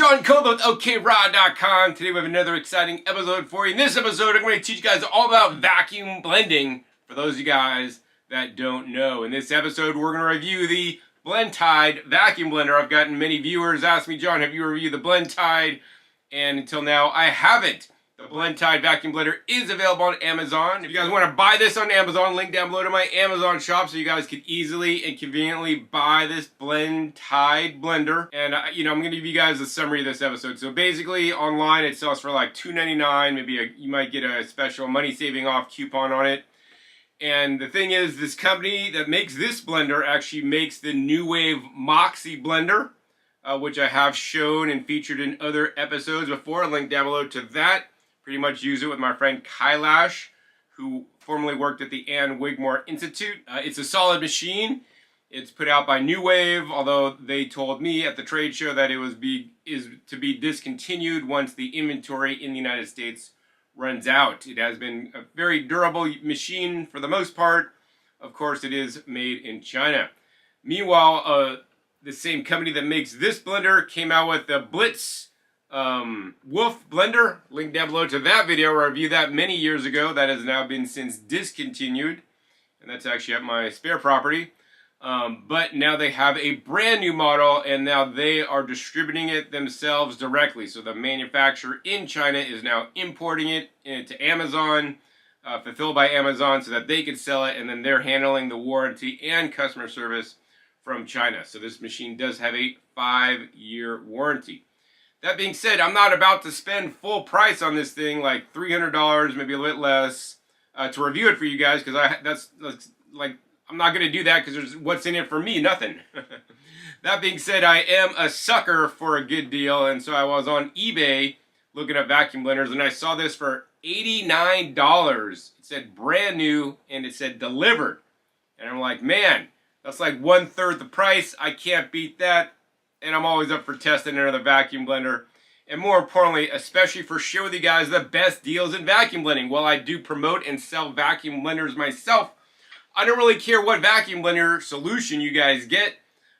John Cole with OKRod.com. Today we have another exciting episode for you. In this episode, I'm going to teach you guys all about vacuum blending for those of you guys that don't know. In this episode, we're going to review the Blendtide Vacuum Blender. I've gotten many viewers ask me, John, have you reviewed the Blendtide? And until now, I haven't. The Blendtide Vacuum Blender is available on Amazon. If you guys want to buy this on Amazon, link down below to my Amazon shop so you guys can easily and conveniently buy this Blendtide blender. And I'm going to give you guys a summary of this episode. So basically, online it sells for like $2.99. Maybe you might get a special money saving off coupon on it. And the thing is, this company that makes this blender actually makes the new wave Moxie blender, which I have shown and featured in other episodes before. Link down below to that. Pretty much use it with my friend Kailash, who formerly worked at the Ann Wigmore Institute. It's a solid machine. It's put out by New Wave, although they told me at the trade show that it is to be discontinued once the inventory in the United States runs out. It has been a very durable machine for the most part. Of course, it is made in China. Meanwhile, the same company that makes this blender came out with the Blitz Wolf blender. Link down below to that video where I reviewed that many years ago. That has now been since discontinued, and that's actually at my spare property. But now they have a brand new model, and now they are distributing it themselves directly. So the manufacturer in China is now importing it into Amazon, fulfilled by Amazon, so that they can sell it, and then they're handling the warranty and customer service from China. So this machine does have a 5-year warranty. That being said, I'm not about to spend full price on this thing, like $300, maybe a little bit less, to review it for you guys, because I'm not going to do that because there's what's in it for me, nothing. That being said, I am a sucker for a good deal, and so I was on eBay looking at vacuum blenders, and I saw this for $89. It said brand new, and it said delivered. And I'm like, man, that's like 1/3 the price. I can't beat that. And I'm always up for testing another vacuum blender. And more importantly, especially for sharing with you guys the best deals in vacuum blending. While I do promote and sell vacuum blenders myself, I don't really care what vacuum blender solution you guys get.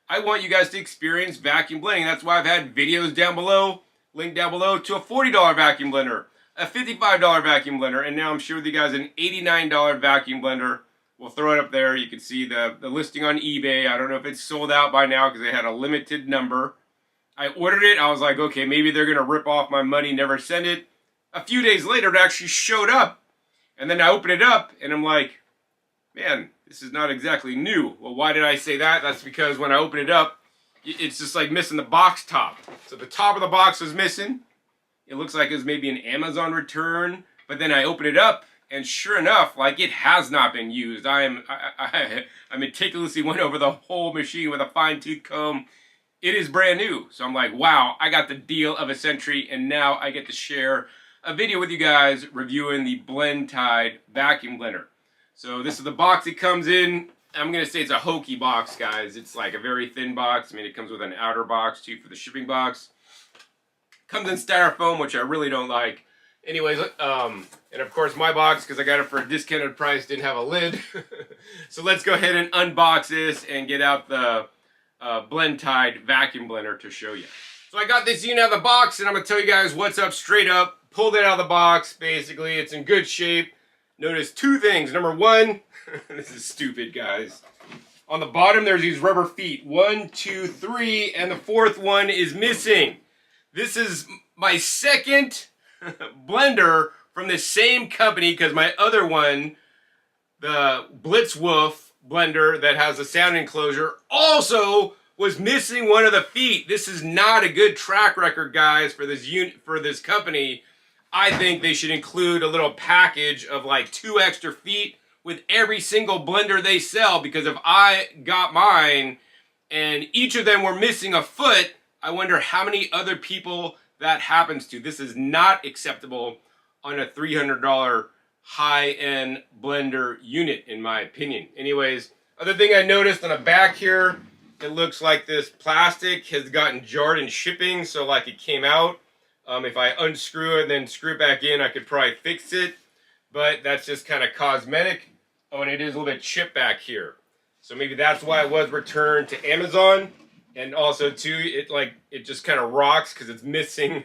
I want you guys to experience vacuum blending. That's why I've had videos down below, link down below, to a $40 vacuum blender, a $55 vacuum blender, and now I'm sharing with you guys an $89 vacuum blender. We'll throw it up there. You can see the listing on eBay. I don't know if it's sold out by now because they had a limited number. I ordered it. I was like, okay, maybe they're going to rip off my money, never send it. A few days later, it actually showed up. And then I opened it up, and I'm like, man, this is not exactly new. Well, why did I say that? That's because when I open it up, it's just like missing the box top. So the top of the box was missing. It looks like it was maybe an Amazon return. But then I open it up, and sure enough, like, it has not been used. I meticulously went over the whole machine with a fine-tooth comb. It is brand new. So I'm like, wow, I got the deal of a century, and now I get to share a video with you guys reviewing the Blendtide Vacuum Blender. So this is the box it comes in. I'm going to say it's a hokey box, guys. It's like a very thin box. I mean, it comes with an outer box, too, for the shipping box. Comes in styrofoam, which I really don't like. Anyways, and of course my box, because I got it for a discounted price, didn't have a lid. So let's go ahead and unbox this and get out the Blendtide Vacuum Blender to show you. So I got this unit out of the box, and I'm going to tell you guys what's up straight up. Pulled it out of the box, basically. It's in good shape. Notice two things. Number one, this is stupid, guys. On the bottom, there's these rubber feet. 1, 2, 3, and the fourth one is missing. This is my second blender from the same company, because my other one, the Blitz Wolf blender that has a sound enclosure, also was missing one of the feet. This is not a good track record, guys, for this company. I think they should include a little package of like 2 extra feet with every single blender they sell, because if I got mine and each of them were missing a foot, I wonder how many other people that happens to. This is not acceptable on a $300 high-end blender unit, in my opinion. Anyways, other thing I noticed on the back here, it looks like this plastic has gotten jarred in shipping, so like it came out. If I unscrew it and then screw it back in, I could probably fix it, but that's just kind of cosmetic. Oh, and it is a little bit chipped back here. So maybe that's why it was returned to Amazon. And also too, it just kind of rocks because it's missing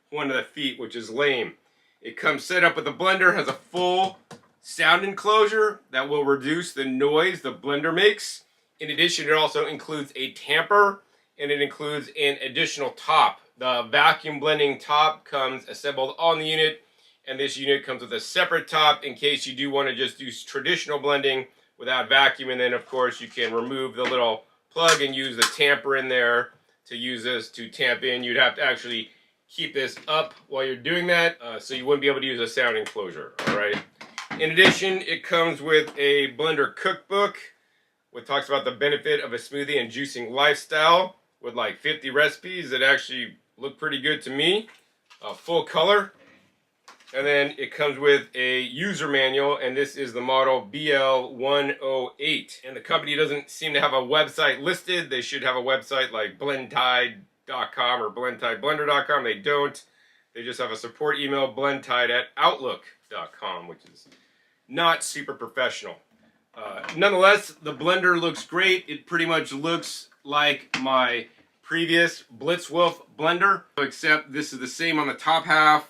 one of the feet, which is lame. It comes set up with the blender, has a full sound enclosure that will reduce the noise the blender makes. In addition, it also includes a tamper, and it includes an additional top. The vacuum blending top comes assembled on the unit, and this unit comes with a separate top in case you do want to just do traditional blending without vacuum. And then of course you can remove the little plug and use the tamper in there to use this to tamp in. You'd have to actually keep this up while you're doing that, so you wouldn't be able to use a sound enclosure. All right. In addition, it comes with a blender cookbook, which talks about the benefit of a smoothie and juicing lifestyle, with like 50 recipes that actually look pretty good to me, full color. And then it comes with a user manual, and this is the model BL108. And the company doesn't seem to have a website listed. They should have a website like Blendtide.com or BlendtideBlender.com. They don't. They just have a support email, Blendtide@outlook.com, which is not super professional. Nonetheless, the blender looks great. It pretty much looks like my previous Blitzwolf blender, except this is the same on the top half.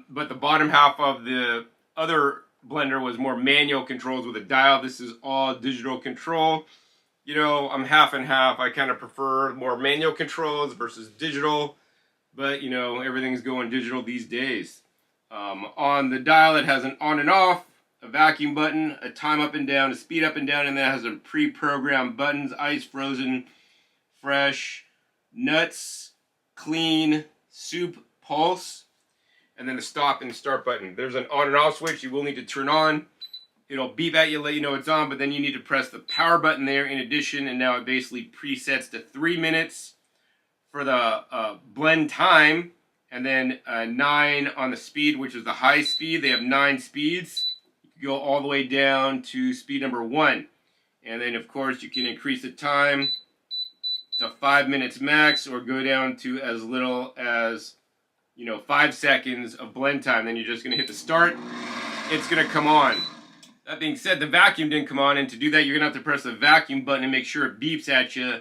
But the bottom half of the other blender was more manual controls with a dial. This is all digital control. You know, I'm half and half. I kind of prefer more manual controls versus digital. But, you know, everything's going digital these days. On the dial, it has an on and off, a vacuum button, a time up and down, a speed up and down, and that has a pre-programmed buttons: ice, frozen, fresh, nuts, clean, soup, pulse. And then the stop and start button. There's an on and off switch you will need to turn on. It'll beep at you, let you know it's on, but then you need to press the power button there in addition, and now it basically presets to 3 minutes for the blend time, and then 9 on the speed, which is the high speed. They have 9 speeds. You can go all the way down to speed number 1. And then of course you can increase the time to 5 minutes max, or go down to as little as 5 seconds of blend time. Then you're just going to hit the start. It's going to come on. That being said, the vacuum didn't come on, and to do that you're going to have to press the vacuum button and make sure it beeps at you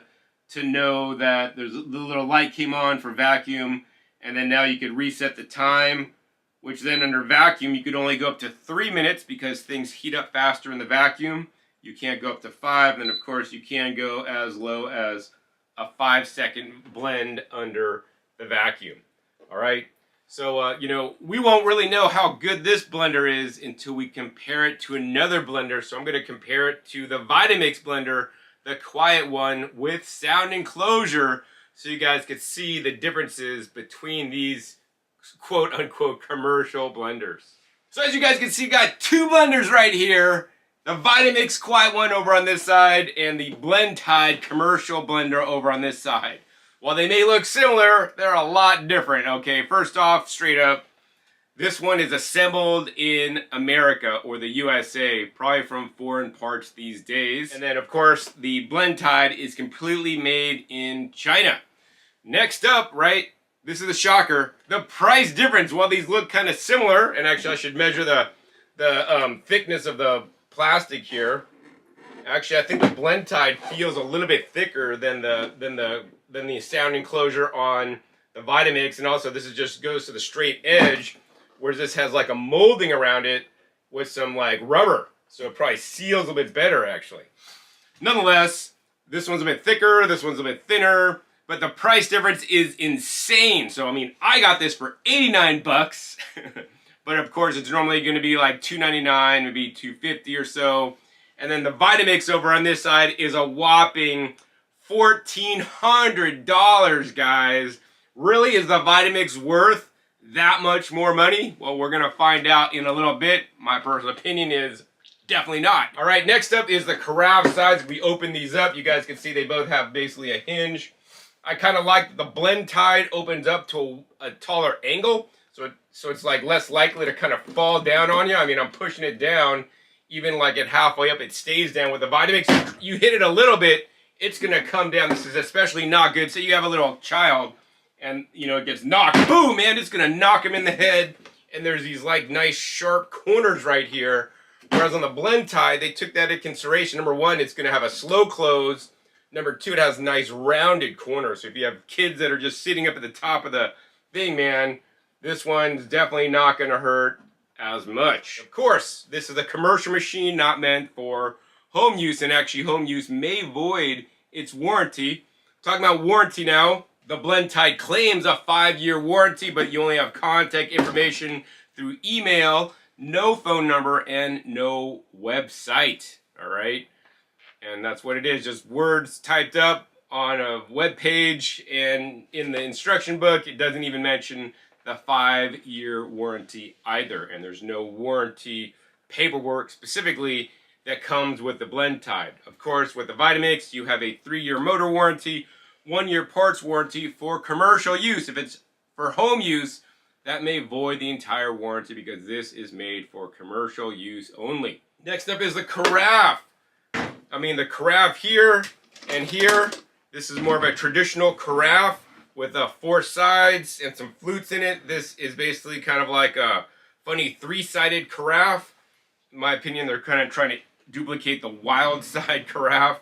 to know that the little light came on for vacuum. And then now you could reset the time, which then under vacuum you could only go up to 3 minutes because things heat up faster in the vacuum. You can't go up to 5, and then of course you can go as low as a 5-second blend under the vacuum. All right, so we won't really know how good this blender is until we compare it to another blender. So I'm going to compare it to the Vitamix blender, the Quiet One with sound enclosure, so you guys could see the differences between these quote-unquote commercial blenders. So as you guys can see, got 2 blenders right here. The Vitamix Quiet One over on this side, and the Blendtide commercial blender over on this side. While they may look similar, they're a lot different, okay? First off, straight up, this one is assembled in America, or the USA, probably from foreign parts these days. And then, of course, the Blendtide is completely made in China. Next up, right, this is the shocker, the price difference. While these look kind of similar, and actually I should measure the thickness of the plastic here. Actually, I think the Blendtide feels a little bit thicker than the sound enclosure on the Vitamix, and also this just goes to the straight edge, whereas this has like a molding around it with some like rubber, so it probably seals a bit better actually. Nonetheless, this one's a bit thicker, this one's a bit thinner, but the price difference is insane. So I mean, I got this for 89 bucks, but of course it's normally going to be like $2.99, maybe $2.50 or so. And then the Vitamix over on this side is a whopping $1,400, guys. Really, is the Vitamix worth that much more money? Well, we're going to find out in a little bit. My personal opinion is definitely not. All right, next up is the carafe sides. We open these up. You guys can see they both have basically a hinge. I kind of like that the Blendtide opens up to a taller angle, so it's like less likely to kind of fall down on you. I mean, I'm pushing it down. Even like at halfway up, it stays down. With the Vitamix, you hit it a little bit, it's gonna come down. This is especially not good. Say you have a little child and it gets knocked, boom, man, it's gonna knock him in the head. And there's these like nice sharp corners right here. Whereas on the Blendtide, they took that into consideration. Number one, it's gonna have a slow close. Number two, it has nice rounded corners. So if you have kids that are just sitting up at the top of the thing, man, this one's definitely not going to hurt as much. Of course, this is a commercial machine, not meant for home use, and actually home use may void its warranty. Talking about warranty now, the Blendtide claims a 5-year warranty, but you only have contact information through email, no phone number, and no website. All right? And that's what it is, just words typed up on a web page, and in the instruction book, it doesn't even mention the 5-year warranty either. And there's no warranty paperwork specifically that comes with the Blendtide. Of course, with the Vitamix, you have a 3-year motor warranty, 1-year parts warranty for commercial use. If it's for home use, that may void the entire warranty because this is made for commercial use only. Next up is the carafe. I mean, the carafe here and here, this is more of a traditional carafe with 4 sides and some flutes in it. This is basically kind of like a funny 3-sided carafe. In my opinion, they're kind of trying to duplicate the wild side carafe.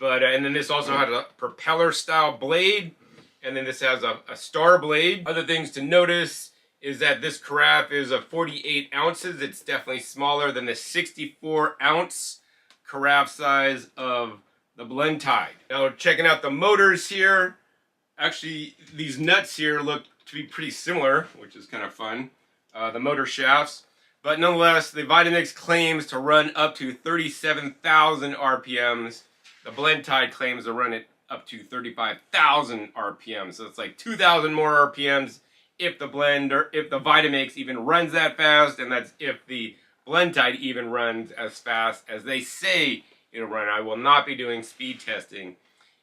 But and then this also has a propeller style blade, and then this has a star blade. Other things to notice is that this carafe is 48 ounces. It's definitely smaller than the 64 ounce carafe size of the Blendtide. Now, checking out the motors here, actually these nuts here look to be pretty similar, which is kind of fun, the motor shafts. But nonetheless, the Vitamix claims to run up to 37,000 RPMs. The Blendtide claims to run it up to 35,000 RPMs. So it's like 2,000 more RPMs if the Vitamix even runs that fast, and that's if the Blendtide even runs as fast as they say it'll run. I will not be doing speed testing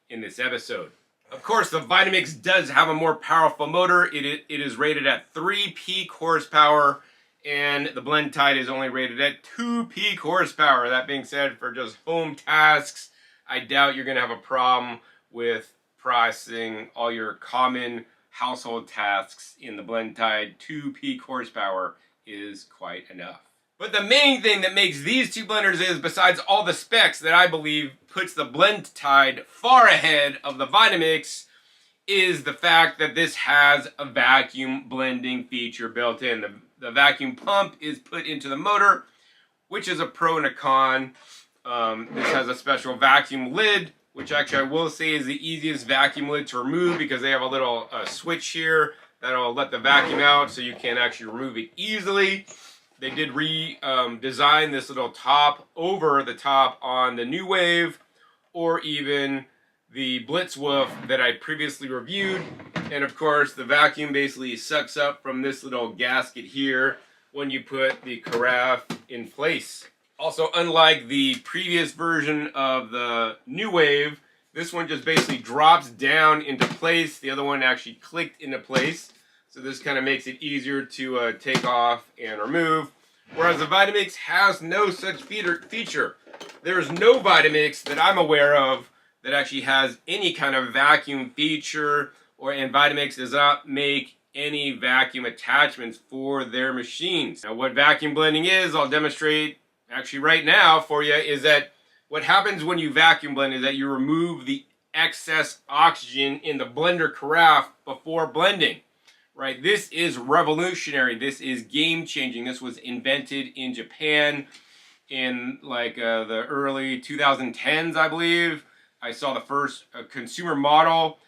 in this episode. Of course, the Vitamix does have a more powerful motor. It is rated at 3 peak horsepower, and the Blendtide is only rated at 2 peak horsepower. That being said, for just home tasks, I doubt you're going to have a problem with processing all your common household tasks in the Blendtide. 2 peak horsepower is quite enough. But the main thing that makes these two blenders is, besides all the specs that I believe puts the Blendtide far ahead of the Vitamix, is the fact that this has a vacuum blending feature built in. The vacuum pump is put into the motor, which is a pro and a con. This has a special vacuum lid, which actually I will say is the easiest vacuum lid to remove because they have a little switch here that'll let the vacuum out so you can actually remove it easily. They did design this little top over the top on the New Wave or even the Blitzwolf that I previously reviewed. And of course, the vacuum basically sucks up from this little gasket here when you put the carafe in place. Also, unlike the previous version of the New Wave, this one just basically drops down into place. The other one actually clicked into place. So this kind of makes it easier to take off and remove. Whereas the Vitamix has no such feature. There is no Vitamix that I'm aware of that actually has any kind of vacuum feature, and Vitamix does not make any vacuum attachments for their machines. Now, what vacuum blending is, I'll demonstrate actually right now for you, is that what happens when you vacuum blend is that you remove the excess oxygen in the blender carafe before blending. Right? This is revolutionary. This is game-changing. This was invented in Japan in like the early 2010s, I believe. I saw the first consumer model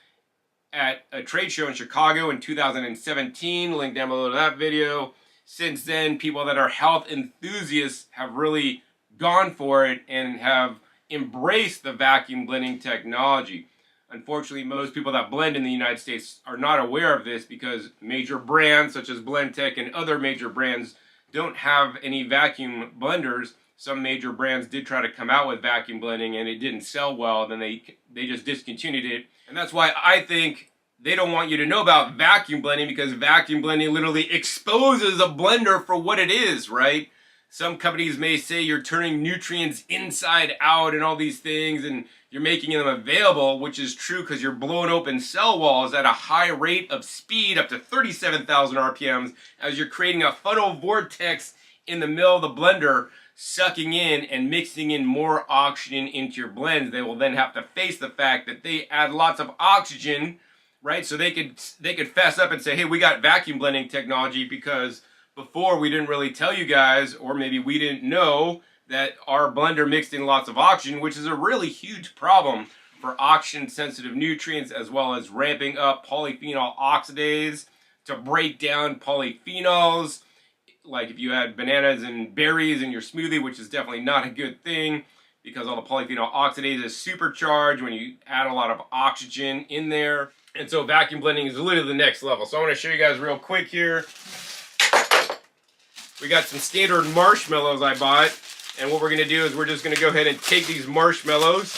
at a trade show in Chicago in 2017. Link down below to that video. Since then, people that are health enthusiasts have really gone for it and have embraced the vacuum blending technology. Unfortunately, most people that blend in the United States are not aware of this because major brands such as Blendtec and other major brands don't have any vacuum blenders. Some major brands did try to come out with vacuum blending and it didn't sell well. Then they just discontinued it. And that's why I think they don't want you to know about vacuum blending, because vacuum blending literally exposes a blender for what it is, right? Some companies may say you're turning nutrients inside out and all these things, and you're making them available, which is true because you're blowing open cell walls at a high rate of speed, up to 37,000 RPMs, as you're creating a funnel vortex in the middle of the blender. sucking in and mixing in more oxygen into your blends. They will then have to face the fact that they add lots of oxygen, right? So they could fess up and say, hey, we got vacuum blending technology because before we didn't really tell you guys, or maybe we didn't know that our blender mixed in lots of oxygen, which is a really huge problem for oxygen-sensitive nutrients, as well as ramping up polyphenol oxidase to break down polyphenols. Like if you had bananas and berries in your smoothie, which is definitely not a good thing because all the polyphenol oxidase is supercharged when you add a lot of oxygen in there. And so vacuum blending is literally the next level. So I want to show you guys real quick here. We got some standard marshmallows I bought. And what we're going to do is we're just going to go ahead and take these marshmallows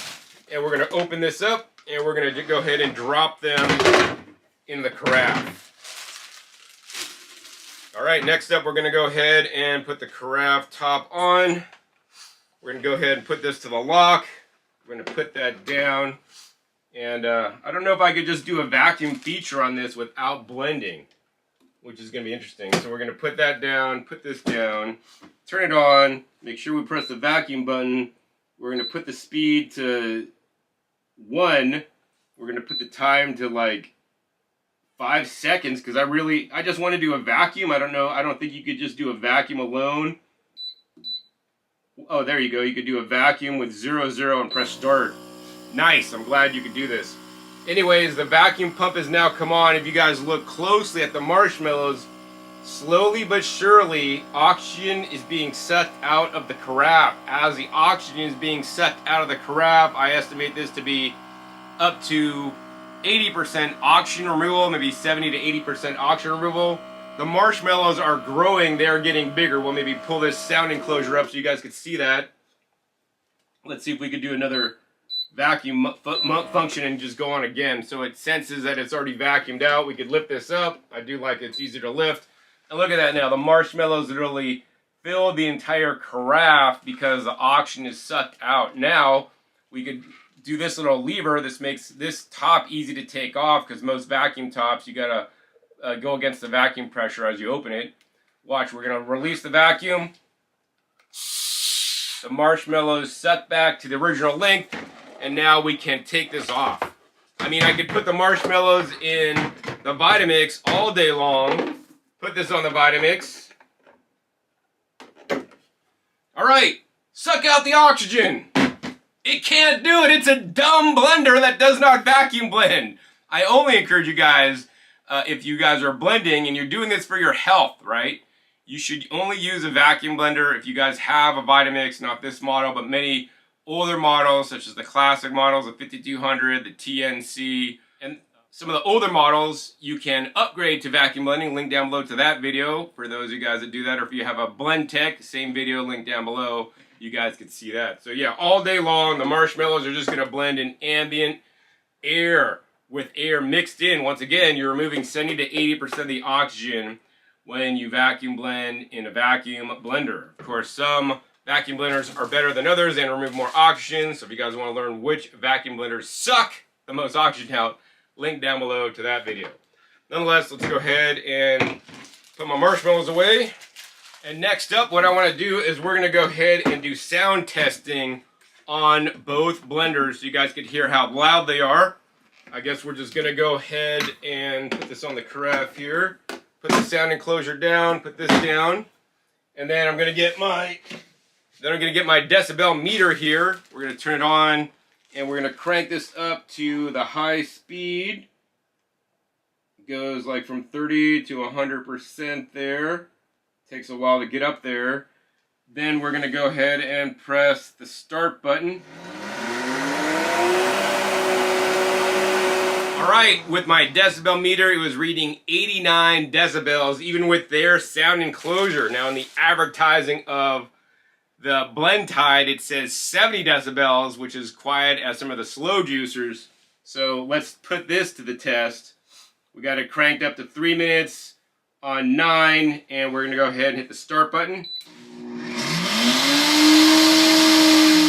and we're going to open this up and we're going to go ahead and drop them in the carafe. All right, next up we're going to go ahead and put the carafe top on. We're going to go ahead and put this to the lock. We're going to put that down. And I don't know if I could just do a vacuum feature on this without blending, which is going to be interesting. So we're going to put that down, put this down, turn it on, make sure we press the vacuum button. We're going to put the speed to 1. We're going to put the time to like 5 seconds because I just want to do a vacuum. I don't think you could just do a vacuum alone. Oh, there you go. You could do a vacuum with 0, 0 and press start. Nice. I'm glad you could do this. Anyways, the vacuum pump has now come on. If you guys look closely at the marshmallows, slowly but surely, oxygen is being sucked out of the carafe. As the oxygen is being sucked out of the carafe, I estimate this to be up to 80% oxygen removal, maybe 70 to 80% oxygen removal. The marshmallows are growing. They're getting bigger. We'll maybe pull this sound enclosure up so you guys can see that. Let's see if we could do another vacuum function and just go on again. So it senses that it's already vacuumed out. We could lift this up. I do like it's easier to lift. And look at that now. The marshmallows literally fill the entire carafe because the oxygen is sucked out. Now we could do this little lever. This makes this top easy to take off because most vacuum tops you gotta go against the vacuum pressure as you open it. Watch, we're gonna release the vacuum. The marshmallows suck back to the original length. And now we can take this off. I mean, I could put the marshmallows in the Vitamix all day long. Put this on the Vitamix. All right, suck out the oxygen. It can't do it. It's a dumb blender that does not vacuum blend. I only encourage you guys, if you guys are blending and you're doing this for your health, right? You should only use a vacuum blender if you guys have a Vitamix, not this model, but many older models such as the classic models, the 5200, the TNC, and some of the older models you can upgrade to vacuum blending. Link down below to that video for those of you guys that do that. Or if you have a Blendtec, same video, link down below. You guys can see that. So yeah, all day long the marshmallows are just going to blend in ambient air with air mixed in. Once again, you're removing 70 to 80% of the oxygen when you vacuum blend in a vacuum blender. Of course, some vacuum blenders are better than others and remove more oxygen. So if you guys want to learn which vacuum blenders suck the most oxygen out, link down below to that video. Nonetheless, let's go ahead and put my marshmallows away. And next up, what I want to do is we're going to go ahead and do sound testing on both blenders so you guys can hear how loud they are. I guess we're just going to go ahead and put this on the carafe here. Put the sound enclosure down, put this down. And then I'm going to get my decibel meter here. We're going to turn it on and we're going to crank this up to the high speed. It goes like from 30 to 100% there. Takes a while to get up there. Then we're going to go ahead and press the start button. Alright, with my decibel meter, it was reading 89 decibels, even with their sound enclosure. Now in the advertising of the Blendtide, it says 70 decibels, which is quiet as some of the slow juicers. So let's put this to the test. We got it cranked up to 3 minutes on 9, and we're going to go ahead and hit the start button.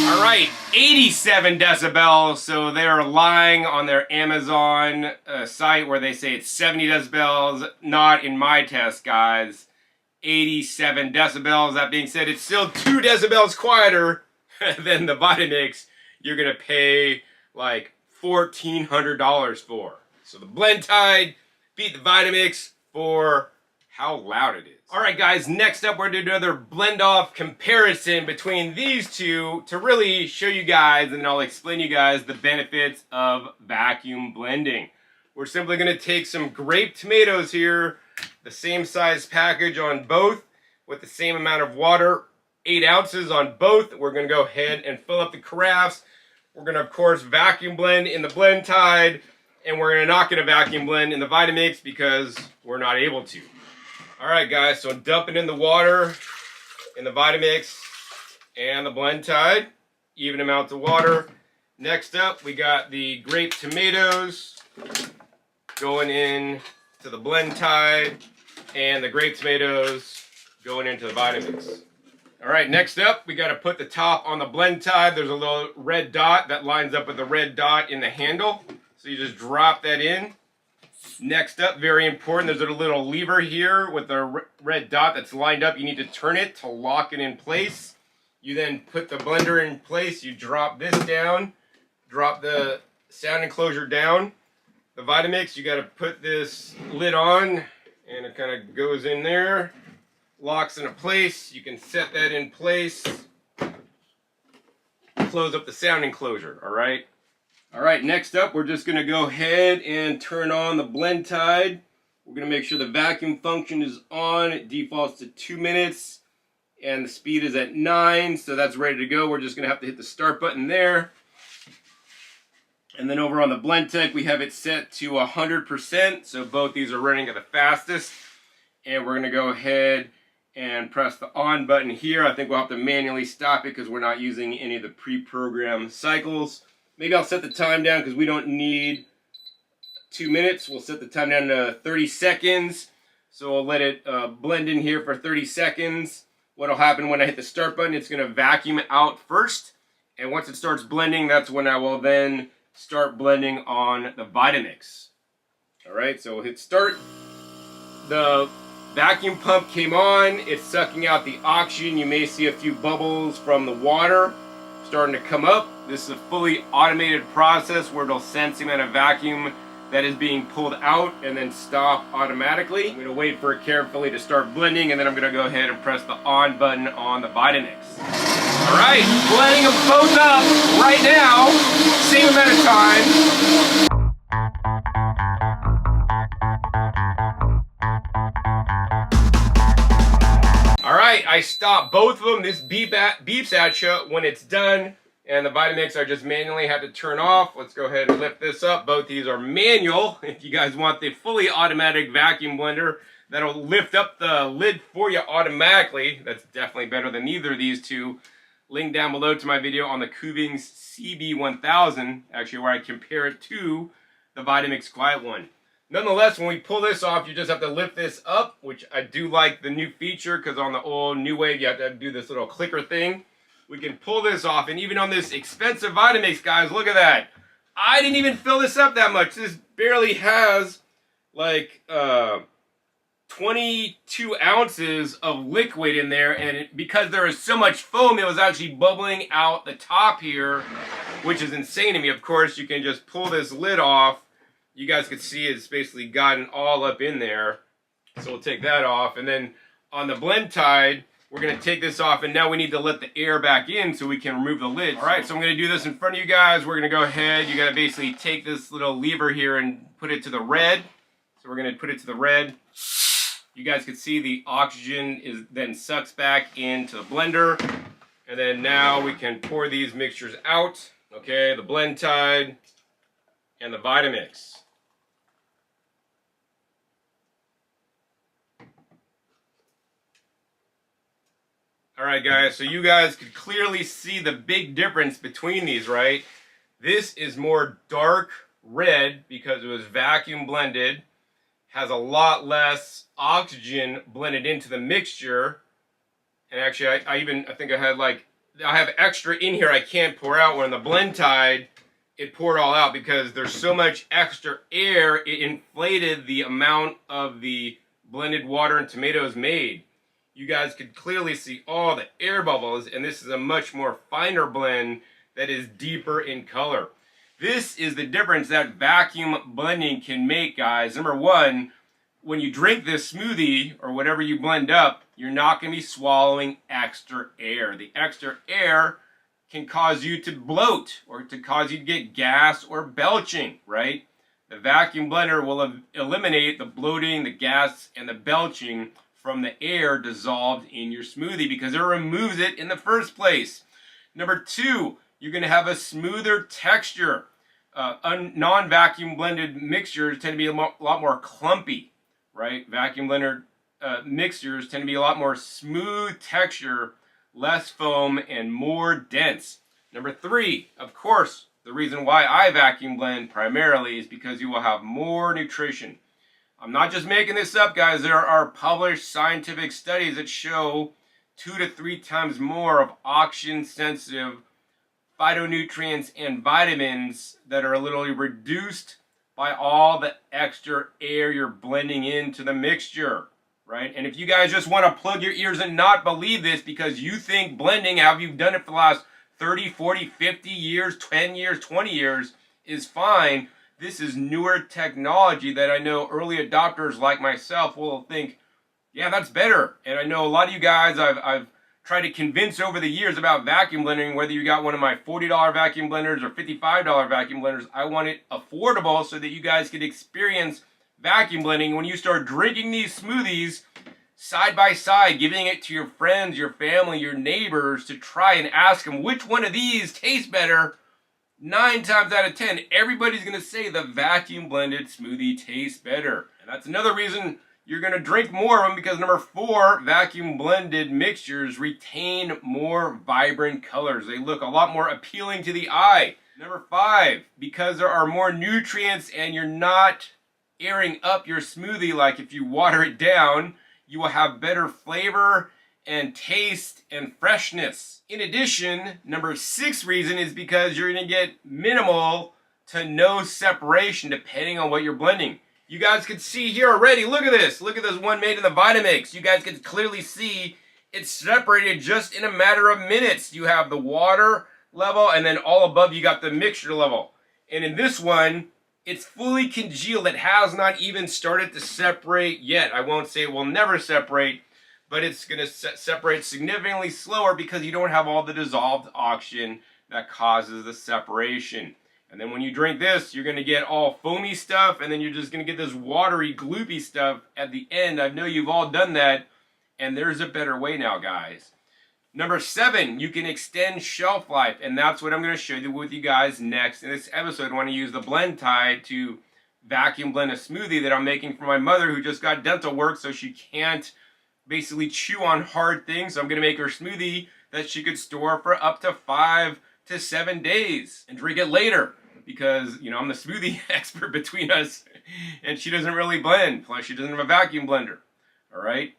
Alright, 87 decibels, so they're lying on their Amazon site where they say it's 70 decibels. Not in my test, guys. 87 decibels. That being said, it's still 2 decibels quieter than the Vitamix you're gonna pay like $1,400 for. So the Blendtide beat the Vitamix for how loud it is. Alright guys, next up we're doing another blend off comparison between these two to really show you guys, and I'll explain to you guys the benefits of vacuum blending. We're simply going to take some grape tomatoes here, the same size package on both, with the same amount of water, 8 ounces on both. We're going to go ahead and fill up the carafes. We're going to of course vacuum blend in the Blendtide, and we're not going to vacuum blend in the Vitamix because we're not able to. Alright guys, so I'm dumping in the water in the Vitamix and the Blendtide, even amounts of water. Next up, we got the grape tomatoes going in to the Blendtide and the grape tomatoes going into the Vitamix. Alright, next up, we got to put the top on the Blendtide. There's a little red dot that lines up with the red dot in the handle. So you just drop that in. Next up, very important, there's a little lever here with the red dot that's lined up. You need to turn it to lock it in place. You then put the blender in place. You drop this down, drop the sound enclosure down. The Vitamix, you got to put this lid on, and it kind of goes in there, locks into place. You can set that in place. Close up the sound enclosure, all right? Alright, next up, we're just going to go ahead and turn on the Blendtide. We're going to make sure the vacuum function is on. It defaults to 2 minutes, and the speed is at 9, so that's ready to go. We're just going to have to hit the start button there. And then over on the Blendtide, we have it set to 100%, so both these are running at the fastest. And we're going to go ahead and press the on button here. I think we'll have to manually stop it because we're not using any of the pre-programmed cycles. Maybe I'll set the time down because we don't need 2 minutes. We'll set the time down to 30 seconds. So I'll let it blend in here for 30 seconds. What'll happen when I hit the start button, it's going to vacuum out first. And once it starts blending, that's when I will then start blending on the Vitamix. Alright, so we'll hit start. The vacuum pump came on. It's sucking out the oxygen. You may see a few bubbles from the water starting to come up. This is a fully automated process where it'll sense the amount of vacuum that is being pulled out and then stop automatically. I'm going to wait for it carefully to start blending, and then I'm going to go ahead and press the on button on the Vitamix. Alright, blending them both up right now, same amount of time. Alright, I stopped both of them. This beeps at you when it's done. And the Vitamix I just manually had to turn off. Let's go ahead and lift this up. Both these are manual. If you guys want the fully automatic vacuum blender that'll lift up the lid for you automatically, that's definitely better than either of these two. Link down below to my video on the Kuvings CB1000, actually where I compare it to the Vitamix Quiet One. Nonetheless, when we pull this off, you just have to lift this up, which I do like the new feature, because on the old New Wave, you have to do this little clicker thing. We can pull this off, and even on this expensive Vitamix, guys, look at that. I didn't even fill this up that much. This barely has, like, 22 ounces of liquid in there, and because there is so much foam, it was actually bubbling out the top here, which is insane to me. Of course, you can just pull this lid off. You guys can see it's basically gotten all up in there. So we'll take that off, and then on the Blendtide, we're going to take this off, and now we need to let the air back in so we can remove the lid. Alright, so I'm going to do this in front of you guys. We're going to go ahead. You got to basically take this little lever here and put it to the red. So we're going to put it to the red. You guys can see the oxygen is then sucks back into the blender. And then now we can pour these mixtures out. Okay, the Blendtide and the Vitamix. Alright guys, so you guys could clearly see the big difference between these, right? This is more dark red because it was vacuum blended, has a lot less oxygen blended into the mixture, and actually I think I have extra in here I can't pour out, where in the Blendtide it poured all out because there's so much extra air, it inflated the amount of the blended water and tomatoes made. you guys could clearly see all the air bubbles, and this is a much more finer blend that is deeper in color. This is the difference that vacuum blending can make, guys. Number one, when you drink this smoothie or whatever you blend up, you're not going to be swallowing extra air. The extra air can cause you to bloat or to cause you to get gas or belching, right? The vacuum blender will eliminate the bloating, the gas, and the belching from the air dissolved in your smoothie because it removes it in the first place. Number two, you're going to have a smoother texture. Non-vacuum blended mixtures tend to be a lot more clumpy, right? Vacuum blender mixtures tend to be a lot more smooth texture, less foam, and more dense. Number three, of course, the reason why I vacuum blend primarily is because you will have more nutrition. I'm not just making this up, guys. There are published scientific studies that show 2 to 3 times more of oxygen-sensitive phytonutrients and vitamins that are literally reduced by all the extra air you're blending into the mixture, right? And if you guys just want to plug your ears and not believe this because you think blending, how you've done it for the last 30, 40, 50 years, 10 years, 20 years is fine, this is newer technology that I know early adopters like myself will think, yeah, that's better. And I know a lot of you guys I've tried to convince over the years about vacuum blending, whether you got one of my $40 vacuum blenders or $55 vacuum blenders, I want it affordable so that you guys could experience vacuum blending when you start drinking these smoothies side by side, giving it to your friends, your family, your neighbors to try and ask them which one of these tastes better. 9 times out of 10, everybody's going to say the vacuum blended smoothie tastes better. And that's another reason you're going to drink more of them because number 4, vacuum blended mixtures retain more vibrant colors. They look a lot more appealing to the eye. Number 5, because there are more nutrients and you're not airing up your smoothie like if you water it down, you will have better flavor and taste and freshness. In addition, number 6 reason is because you're going to get minimal to no separation depending on what you're blending. You guys can see here already, look at this. Look at this one made in the Vitamix. You guys can clearly see it's separated just in a matter of minutes. You have the water level and then all above you got the mixture level. And in this one, it's fully congealed. It has not even started to separate yet. I won't say it will never separate, but it's going to separate significantly slower because you don't have all the dissolved oxygen that causes the separation. And then when you drink this, you're going to get all foamy stuff, and then you're just going to get this watery, gloopy stuff at the end. I know you've all done that, and there's a better way now, guys. Number 7, you can extend shelf life, and that's what I'm going to show you with you guys next. In this episode, I want to use the Blendtide to vacuum blend a smoothie that I'm making for my mother who just got dental work, so she can't basically chew on hard things. So I'm going to make her smoothie that she could store for up to 5 to 7 days and drink it later because, you know, I'm the smoothie expert between us, and she doesn't really blend. Plus, she doesn't have a vacuum blender, all right?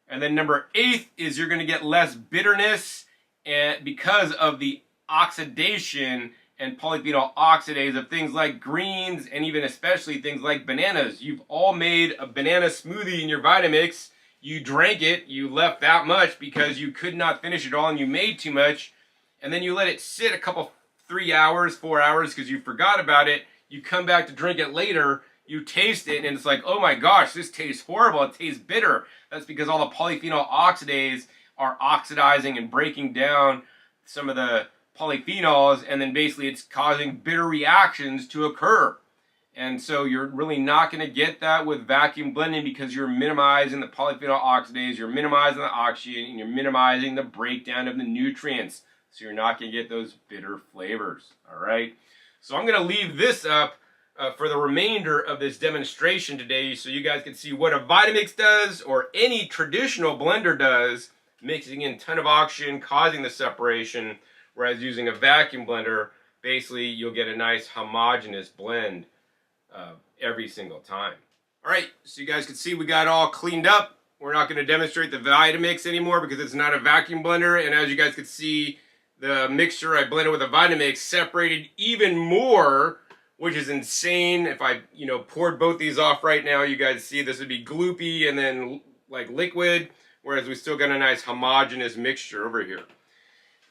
And then number 8 is you're going to get less bitterness and because of the oxidation and polyphenol oxidase of things like greens and even especially things like bananas. You've all made a banana smoothie in your Vitamix. You drank it, you left that much because you could not finish it all and you made too much. And then you let it sit a couple, 3 hours, 4 hours because you forgot about it. You come back to drink it later. You taste it and it's like, oh my gosh, this tastes horrible. It tastes bitter. That's because all the polyphenol oxidase are oxidizing and breaking down some of the polyphenols, and then basically it's causing bitter reactions to occur. And so you're really not going to get that with vacuum blending because you're minimizing the polyphenol oxidase, you're minimizing the oxygen, and you're minimizing the breakdown of the nutrients. So you're not going to get those bitter flavors. All right. So I'm going to leave this up for the remainder of this demonstration today so you guys can see what a Vitamix does or any traditional blender does, mixing in a ton of oxygen, causing the separation, whereas using a vacuum blender, basically you'll get a nice homogeneous blend every single time. All right, so you guys can see we got it all cleaned up. We're not going to demonstrate the Vitamix anymore because it's not a vacuum blender, and as you guys can see, the mixture I blended with a Vitamix separated even more, which is insane. If I, poured both these off right now, you guys see this would be gloopy and then like liquid. whereas we still got a nice homogeneous mixture over here.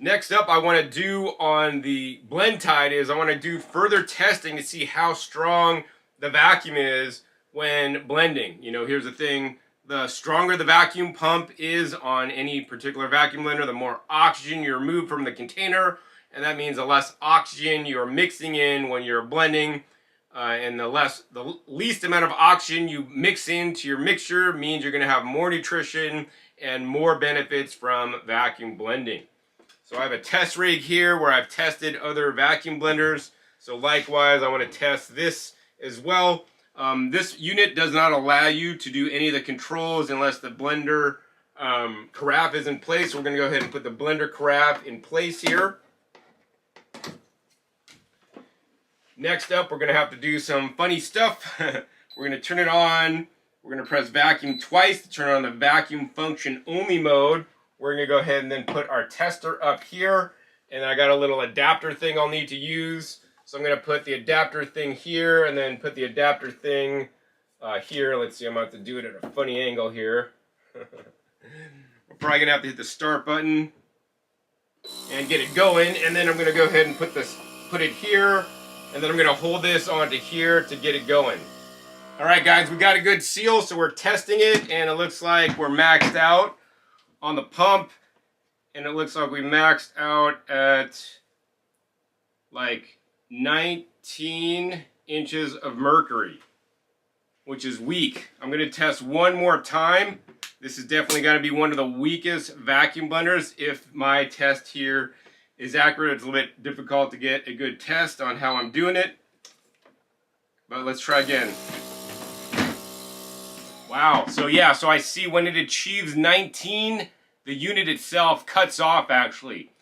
Next up, I want to do on the Blendtide is I want to do further testing to see how strong the vacuum is when blending. You know, here's the thing. The stronger the vacuum pump is on any particular vacuum blender, the more oxygen you remove from the container, and that means the less oxygen you're mixing in when you're blending, and the least amount of oxygen you mix into your mixture means you're going to have more nutrition and more benefits from vacuum blending. So I have a test rig here where I've tested other vacuum blenders. So likewise, I want to test this as well. This unit does not allow you to do any of the controls unless the blender carafe is in place. So we're going to go ahead and put the blender carafe in place here. Next up, we're going to have to do some funny stuff. We're going to turn it on. We're going to press vacuum twice to turn on the vacuum function only mode. We're going to go ahead and then put our tester up here. And I got a little adapter thing I'll need to use. So I'm going to put the adapter thing here and then put the adapter thing here. Let's see, I'm going to have to do it at a funny angle here. We're probably going to have to hit the start button and get it going. And then I'm going to go ahead and put it here. And then I'm going to hold this onto here to get it going. All right, guys, we got a good seal, so we're testing it. And it looks like we're maxed out on the pump. And it looks like we maxed out at like 19 inches of mercury, which is weak. I'm going to test one more time. This is definitely going to be one of the weakest vacuum blenders. If my test here is accurate, it's a little bit difficult to get a good test on how I'm doing it. But let's try again. Wow, so yeah, so I see when it achieves 19, the unit itself cuts off actually.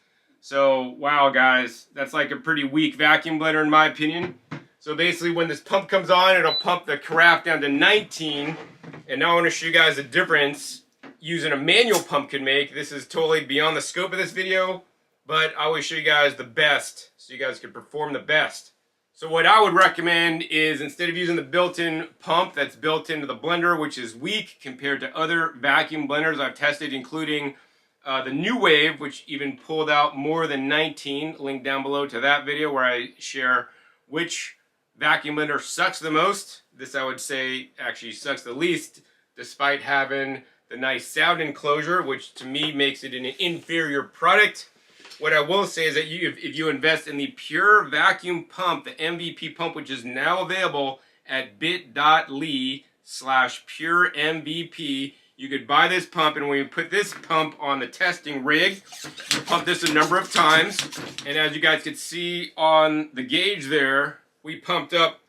So, wow guys, that's like a pretty weak vacuum blender in my opinion. So basically when this pump comes on, it'll pump the carafe down to 19. And now I want to show you guys the difference using a manual pump can make. This is totally beyond the scope of this video, but I always show you guys the best so you guys can perform the best. So what I would recommend is instead of using the built-in pump that's built into the blender, which is weak compared to other vacuum blenders I've tested, including the New Wave, which even pulled out more than 19, link down below to that video where I share which vacuum blender sucks the most. This I would say actually sucks the least, despite having the nice sound enclosure, which to me makes it an inferior product. What I will say is that if you invest in the pure vacuum pump, the MVP pump, which is now available at bit.ly/puremvp, you could buy this pump, and when you put this pump on the testing rig, you pump this a number of times, and as you guys can see on the gauge there, we pumped up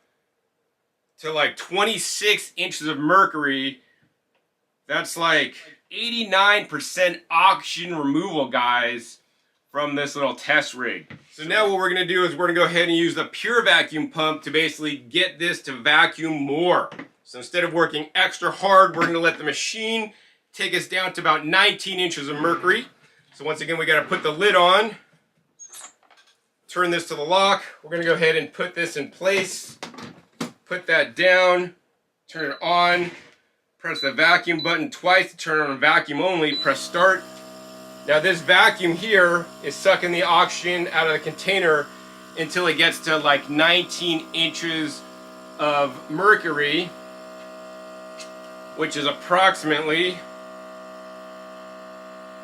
to like 26 inches of mercury. That's like 89% oxygen removal, guys, from this little test rig. So now what we're going to do is we're going to go ahead and use the pure vacuum pump to basically get this to vacuum more. So instead of working extra hard, we're going to let the machine take us down to about 19 inches of mercury. So once again, we got to put the lid on, turn this to the lock. We're going to go ahead and put this in place, put that down, turn it on, press the vacuum button twice to turn on vacuum only, press start. Now this vacuum here is sucking the oxygen out of the container until it gets to like 19 inches of mercury, which is approximately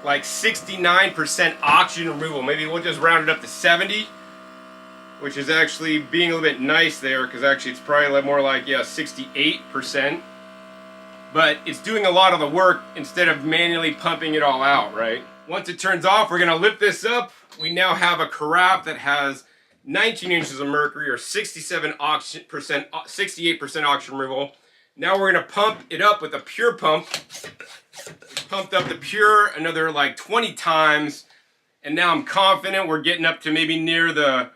like 69% oxygen removal. Maybe we'll just round it up to 70, which is actually being a little bit nice there, because actually it's probably more like, yeah, 68%. But it's doing a lot of the work instead of manually pumping it all out, right? Once it turns off, we're gonna lift this up. We now have a carafe that has 19 inches of mercury, or 68% oxygen removal. Now we're gonna pump it up with a pure pump. We pumped up the pure another like 20 times, and now I'm confident we're getting up to maybe near the,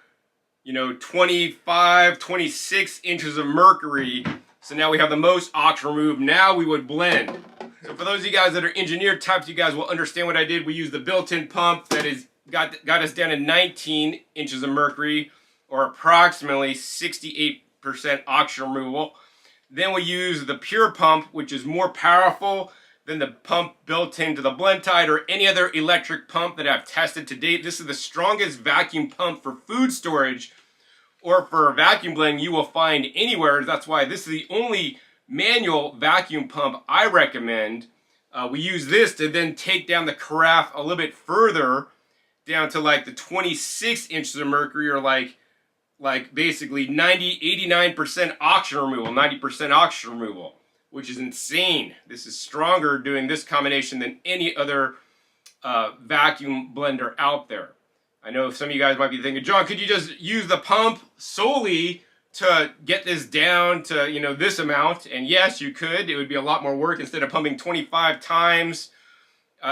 25, 26 inches of mercury. So now we have the most oxygen removed. Now we would blend. So for those of you guys that are engineer types, you guys will understand what I did. We used the built-in pump that got us down to 19 inches of mercury, or approximately 68% oxygen removal. Then we use the pure pump, which is more powerful than the pump built into the Blendtide or any other electric pump that I've tested to date. This is the strongest vacuum pump for food storage or for vacuum blending you will find anywhere. That's why this is the only manual vacuum pump I recommend. We use this to then take down the carafe a little bit further, down to like the 26 inches of mercury, or like basically 89% oxygen removal, 90% oxygen removal, which is insane. This is stronger doing this combination than any other vacuum blender out there. I know some of you guys might be thinking, John, could you just use the pump solely to get this down to, you know, this amount? And yes, you could. It would be a lot more work. Instead of pumping 25 times,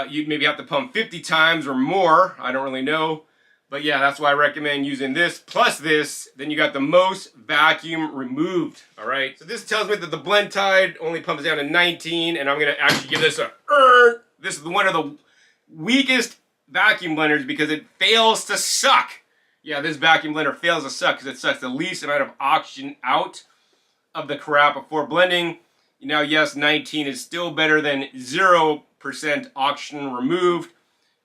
you'd maybe have to pump 50 times or more. I don't really know. But yeah, that's why I recommend using this plus this. Then you got the most vacuum removed. All right. So this tells me that the Blendtide only pumps down to 19, and I'm going to actually give this a This is one of the weakest vacuum blenders because it fails to suck. Yeah, this vacuum blender fails to suck because it sucks the least amount of oxygen out of the carafe before blending. Now, yes, 19 is still better than 0% oxygen removed,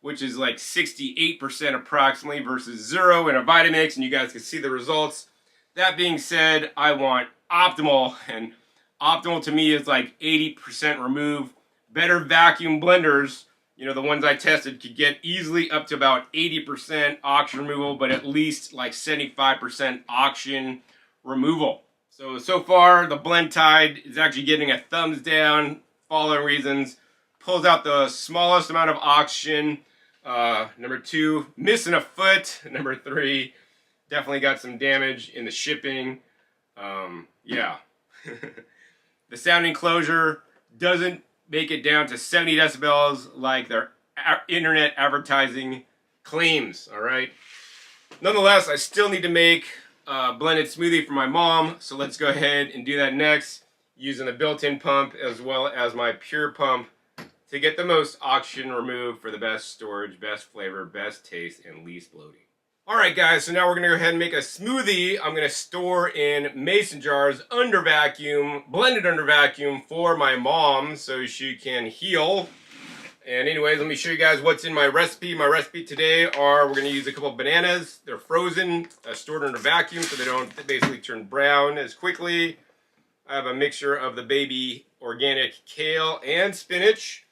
which is like 68% approximately versus 0 in a Vitamix, and you guys can see the results. That being said, I want optimal, and optimal to me is like 80% remove. Better vacuum blenders, you know, the ones I tested could get easily up to about 80% oxygen removal, but at least like 75% oxygen removal. So far, the Blendtide is actually getting a thumbs down, following reasons. Pulls out the smallest amount of oxygen. Number 2, missing a foot. Number 3, definitely got some damage in the shipping. Yeah. The sound enclosure doesn't make it down to 70 decibels like their internet advertising claims, all right? Nonetheless, I still need to make a blended smoothie for my mom, so let's go ahead and do that next using the built-in pump as well as my pure pump to get the most oxygen removed for the best storage, best flavor, best taste, and least bloating. Alright guys, so now we're going to go ahead and make a smoothie. I'm going to store in mason jars under vacuum, blended under vacuum for my mom so she can heal. And anyways, let me show you guys what's in my recipe. My recipe today we're going to use a couple of bananas. They're frozen, stored under vacuum so they don't basically turn brown as quickly. I have a mixture of the baby organic kale and spinach.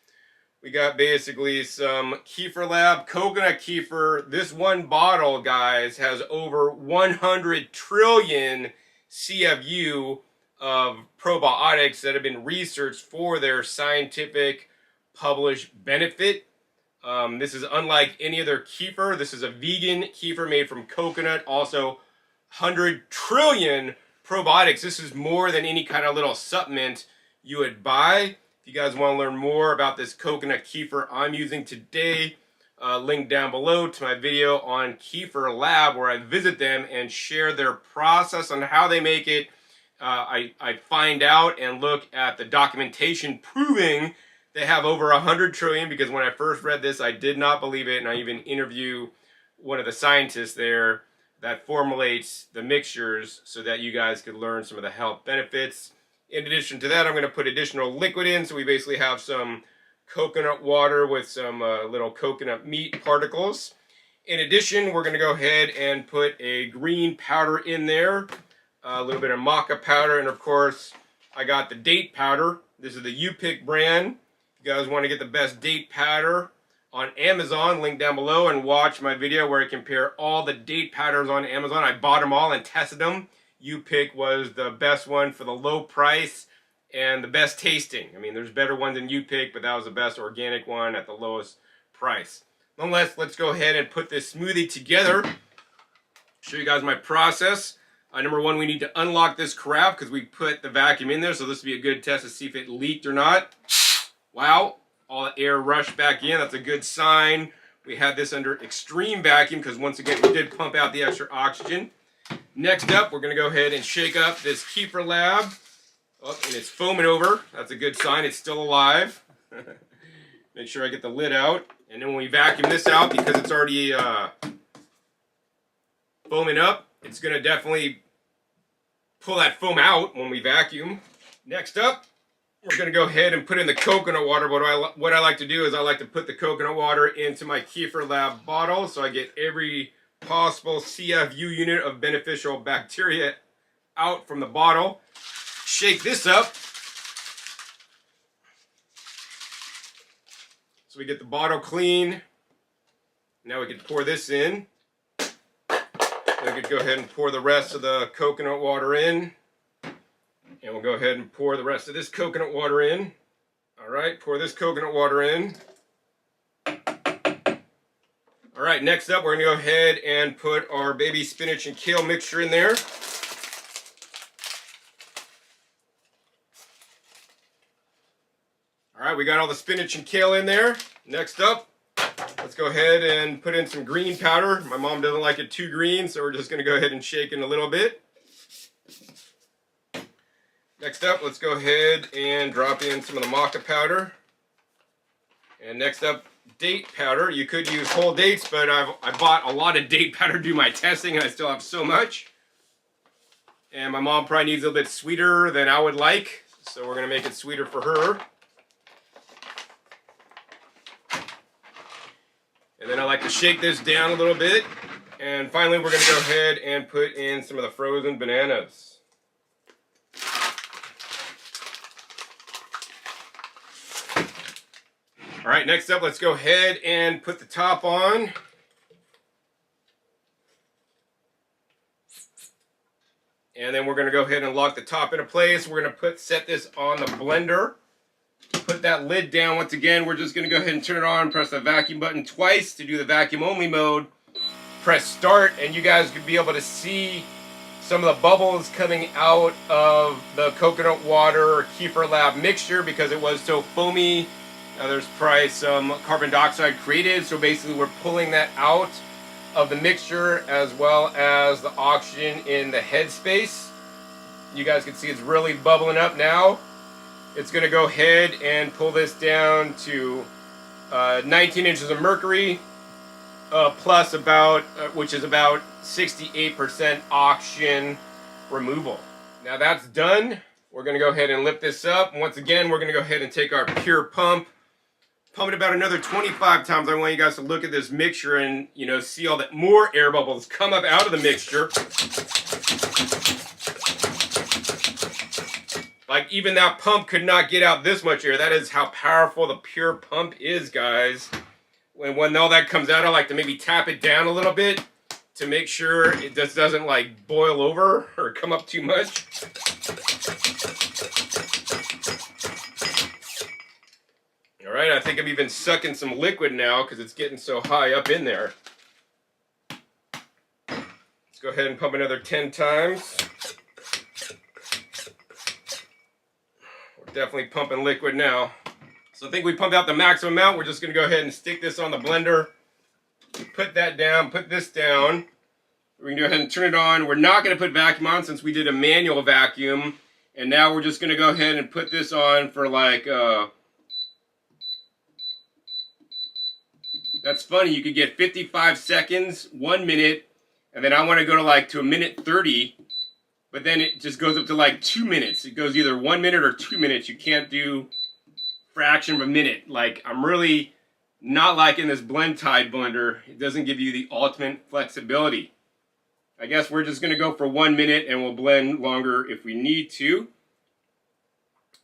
We got basically some Kefir Lab coconut kefir. This one bottle, guys, has over 100 trillion CFU of probiotics that have been researched for their scientific published benefit. This is unlike any other kefir. This is a vegan kefir made from coconut. Also, 100 trillion probiotics. This is more than any kind of little supplement you would buy. If you guys want to learn more about this coconut kefir I'm using today, link down below to my video on Kefir Lab where I visit them and share their process on how they make it. I find out and look at the documentation proving they have over 100 trillion, because when I first read this I did not believe it, and I even interview one of the scientists there that formulates the mixtures so that you guys could learn some of the health benefits. In addition to that, I'm going to put additional liquid in, so we basically have some coconut water with some little coconut meat particles. In addition, we're going to go ahead and put a green powder in there, a little bit of maca powder, and of course, I got the date powder. This is the U-Pick brand. If you guys want to get the best date powder on Amazon, link down below and watch my video where I compare all the date powders on Amazon. I bought them all and tested them. U-Pick was the best one for the low price and the best tasting. I mean, there's better ones than U-Pick, but that was the best organic one at the lowest price. Nonetheless, let's go ahead and put this smoothie together. Show you guys my process. Number 1, we need to unlock this carafe because we put the vacuum in there, so this will be a good test to see if it leaked or not. Wow, all the air rushed back in. That's a good sign. We had this under extreme vacuum because once again, we did pump out the extra oxygen. Next up, we're going to go ahead and shake up this Kefir Lab. Oh, and it's foaming over. That's a good sign. It's still alive. Make sure I get the lid out. And then when we vacuum this out, because it's already foaming up, it's going to definitely pull that foam out when we vacuum. Next up, we're going to go ahead and put in the coconut water. What I like to do is I like to put the coconut water into my Kefir Lab bottle so I get every possible CFU unit of beneficial bacteria out from the bottle. Shake this up so we get the bottle clean. Now we can pour this in. We could go ahead and pour the rest of the coconut water in. And we'll go ahead and pour the rest of this coconut water in. All right, pour this coconut water in. All right, next up, we're gonna go ahead and put our baby spinach and kale mixture in there. All right, we got all the spinach and kale in there. Next up, let's go ahead and put in some green powder. My mom doesn't like it too green, so we're just gonna go ahead and shake it a little bit. Next up, let's go ahead and drop in some of the maca powder. And next up, date powder. You could use whole dates, but I bought a lot of date powder to do my testing, and I still have so much. And my mom probably needs a little bit sweeter than I would like, so we're going to make it sweeter for her. And then I like to shake this down a little bit. And finally, we're going to go ahead and put in some of the frozen bananas. All right, next up, let's go ahead and put the top on. And then we're going to go ahead and lock the top into place. We're going to set this on the blender. Put that lid down. Once again, we're just going to go ahead and turn it on, press the vacuum button twice to do the vacuum only mode. Press start, and you guys could be able to see some of the bubbles coming out of the coconut water Kefir Lab mixture because it was so foamy. There's probably some carbon dioxide created, so basically we're pulling that out of the mixture as well as the oxygen in the headspace. You guys can see it's really bubbling up now. It's going to go ahead and pull this down to 19 inches of mercury plus about, which is about 68% oxygen removal. Now that's done. We're going to go ahead and lift this up. Once again, we're going to go ahead and take our pure pump it about another 25 times. I want you guys to look at this mixture and, you know, see all that more air bubbles come up out of the mixture. Like even that pump could not get out this much air. That is how powerful the pure pump is, guys. When all that comes out, I like to maybe tap it down a little bit to make sure it just doesn't like boil over or come up too much. All right, I think I'm even sucking some liquid now because it's getting so high up in there. Let's go ahead and pump another 10 times. We're definitely pumping liquid now. So I think we pumped out the maximum amount. We're just going to go ahead and stick this on the blender. Put that down, put this down. We can go ahead and turn it on. We're not going to put vacuum on since we did a manual vacuum. And now we're just going to go ahead and put this on for like... That's funny, you could get 55 seconds, 1 minute, and then I want to go to like to a minute 30, but then it just goes up to like 2 minutes. It goes either 1 minute or 2 minutes. You can't do fraction of a minute. Like, I'm really not liking this Blendtide blender. It doesn't give you the ultimate flexibility. I guess we're just going to go for 1 minute and we'll blend longer if we need to.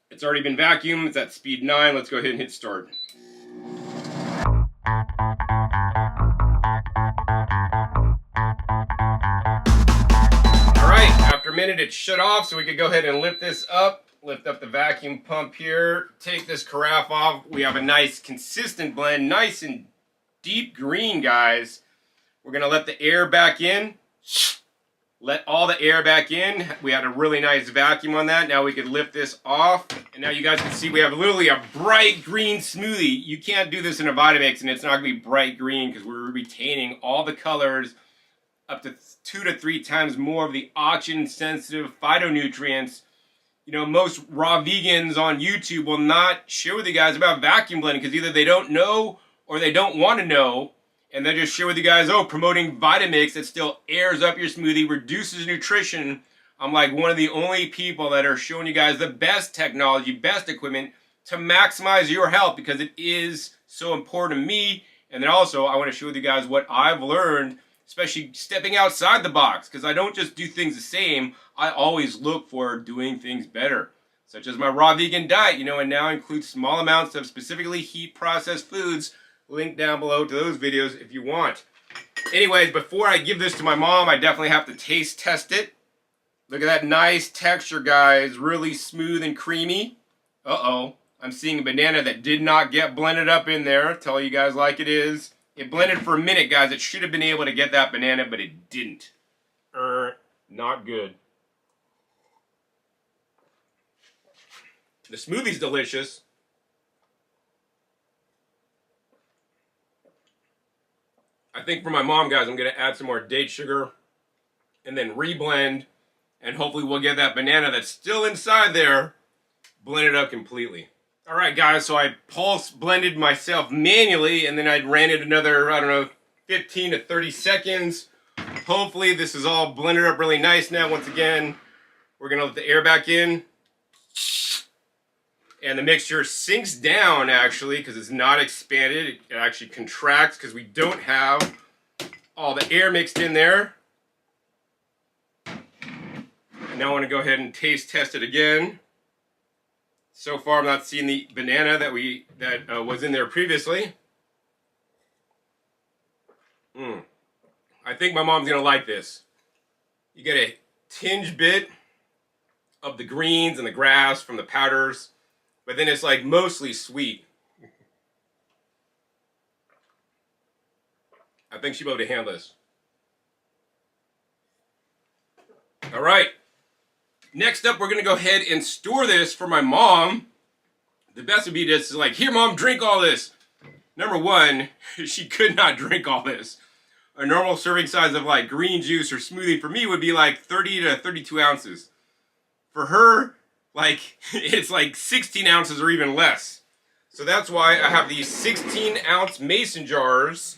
It's already been vacuumed. It's at speed 9. Let's go ahead and hit start. After a minute, it's shut off, so we could go ahead and lift this up, lift up the vacuum pump here, take this carafe off. We have a nice consistent blend, nice and deep green, guys. We're going to let the air back in. Let all the air back in. We had a really nice vacuum on that. Now we could lift this off. And now you guys can see we have literally a bright green smoothie. You can't do this in a Vitamix and it's not going to be bright green because we're retaining all the colors, up to 2 to 3 times more of the oxygen-sensitive phytonutrients. You know, most raw vegans on YouTube will not share with you guys about vacuum blending because either they don't know or they don't want to know, and they just share with you guys, oh, promoting Vitamix that still airs up your smoothie, reduces nutrition, I'm like one of the only people that are showing you guys the best technology, best equipment to maximize your health, because it is so important to me. And then also I want to show you guys what I've learned, especially stepping outside the box, because I don't just do things the same. I always look for doing things better, such as my raw vegan diet, and now includes small amounts of specifically heat processed foods. Link down below to those videos if you want. Anyways, before I give this to my mom, I definitely have to taste test it. Look at that nice texture, guys. Really smooth and creamy. Uh-oh. I'm seeing a banana that did not get blended up in there. Tell you guys like it is. It blended for a minute, guys. It should have been able to get that banana, but it didn't. Not good. The smoothie's delicious. I think for my mom, guys, I'm going to add some more date sugar and then reblend, and hopefully we'll get that banana that's still inside there blended up completely. All right, guys, so I pulse blended myself manually, and then I ran it another, 15 to 30 seconds. Hopefully this is all blended up really nice now. Once again, we're going to let the air back in. And the mixture sinks down, actually, because it's not expanded. It actually contracts because we don't have all the air mixed in there. And now I want to go ahead and taste test it again. So far, I'm not seeing the banana that was in there previously. I think my mom's going to like this. You get a tinge bit of the greens and the grass from the powders. But then it's like mostly sweet. I think she'll be able to handle this. All right. Next up, we're going to go ahead and store this for my mom. The best would be just like, here, Mom, drink all this. Number one, she could not drink all this. A normal serving size of like green juice or smoothie for me would be like 30 to 32 ounces. For her, like, it's like 16 ounces or even less. So that's why I have these 16-ounce mason jars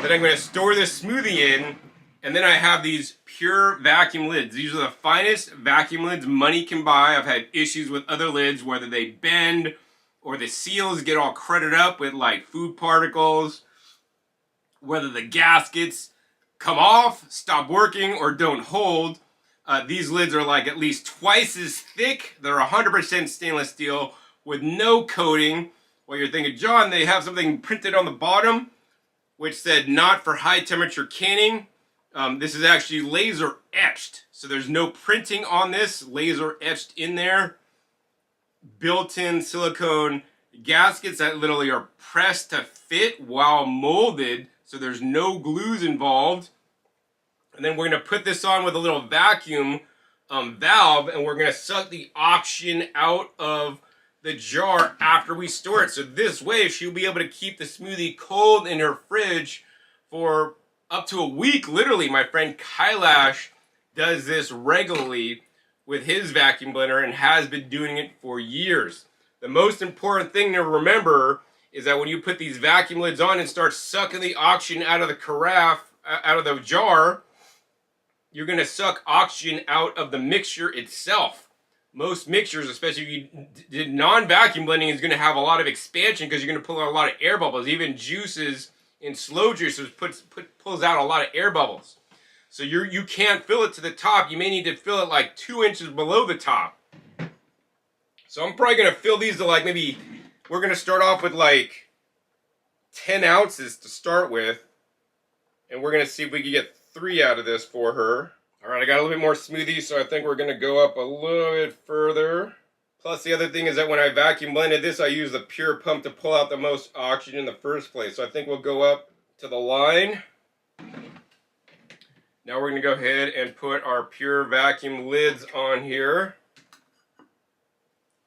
that I'm going to store this smoothie in. And then I have these pure vacuum lids. These are the finest vacuum lids money can buy. I've had issues with other lids, whether they bend or the seals get all crudted up with like food particles, whether the gaskets come off, stop working, or don't hold. These lids are like at least twice as thick. They're 100% stainless steel with no coating. Well, you're thinking, John, they have something printed on the bottom which said not for high temperature canning. This is actually laser etched. So there's no printing on this. Laser etched in there. Built-in silicone gaskets that literally are pressed to fit while molded. So there's no glues involved. And then we're going to put this on with a little vacuum valve, and we're going to suck the oxygen out of the jar after we store it. So this way she'll be able to keep the smoothie cold in her fridge for up to a week. Literally, my friend Kailash does this regularly with his vacuum blender and has been doing it for years. The most important thing to remember is that when you put these vacuum lids on and start sucking the oxygen out of the carafe, out of the jar, you're going to suck oxygen out of the mixture itself. Most mixtures, especially if you did non-vacuum blending, is going to have a lot of expansion because you're going to pull out a lot of air bubbles. Even juices in slow juices pulls out a lot of air bubbles. So you can't fill it to the top. You may need to fill it like 2 inches below the top. So I'm probably going to fill these to like maybe, we're going to start off with like 10 ounces to start with. And we're going to see if we can get 3 out of this for her. All right, I got a little bit more smoothie, so I think we're going to go up a little bit further. Plus, the other thing is that when I vacuum blended this, I used the pure pump to pull out the most oxygen in the first place. So I think we'll go up to the line. Now we're going to go ahead and put our pure vacuum lids on here.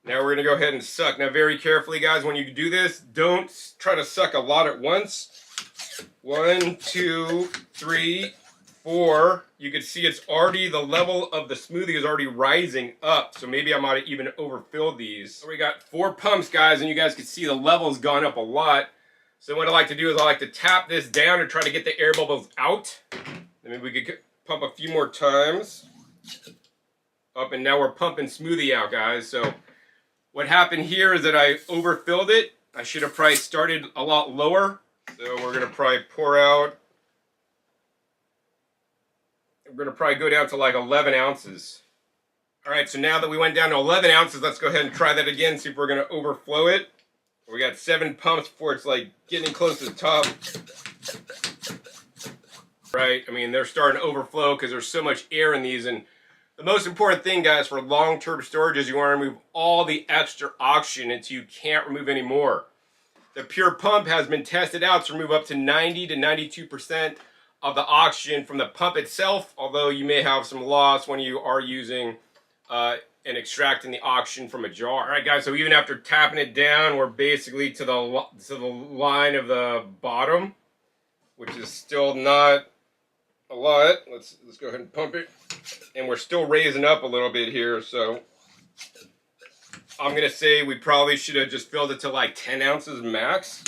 Now we're going to go ahead and suck. Now very carefully, guys, when you do this, don't try to suck a lot at once. 1, 2, 3, 4. You can see it's already, the level of the smoothie is already rising up. So maybe I might have even overfilled these. So we got 4 pumps, guys, and you guys can see the level's gone up a lot. So what I like to do is I like to tap this down and try to get the air bubbles out. And maybe we could pump a few more times. up, and now we're pumping smoothie out, guys. So what happened here is that I overfilled it. I should have probably started a lot lower. So we're gonna probably pour out. We're gonna probably go down to like 11 ounces. All right, so now that we went down to 11 ounces, let's go ahead and try that again, see if we're gonna overflow it. We got 7 pumps before it's like getting close to the top. Right, I mean, they're starting to overflow because there's so much air in these. And the most important thing, guys, for long-term storage is you want to remove all the extra oxygen until you can't remove any more. The pure pump has been tested out to remove up to 90 to 92% of the oxygen from the pump itself, although you may have some loss when you are using and extracting the oxygen from a jar. All right, guys, so even after tapping it down, we're basically to the line of the bottom, which is still not a lot. Let's go ahead and pump it. And we're still raising up a little bit here, so I'm going to say we probably should have just filled it to like 10 ounces max,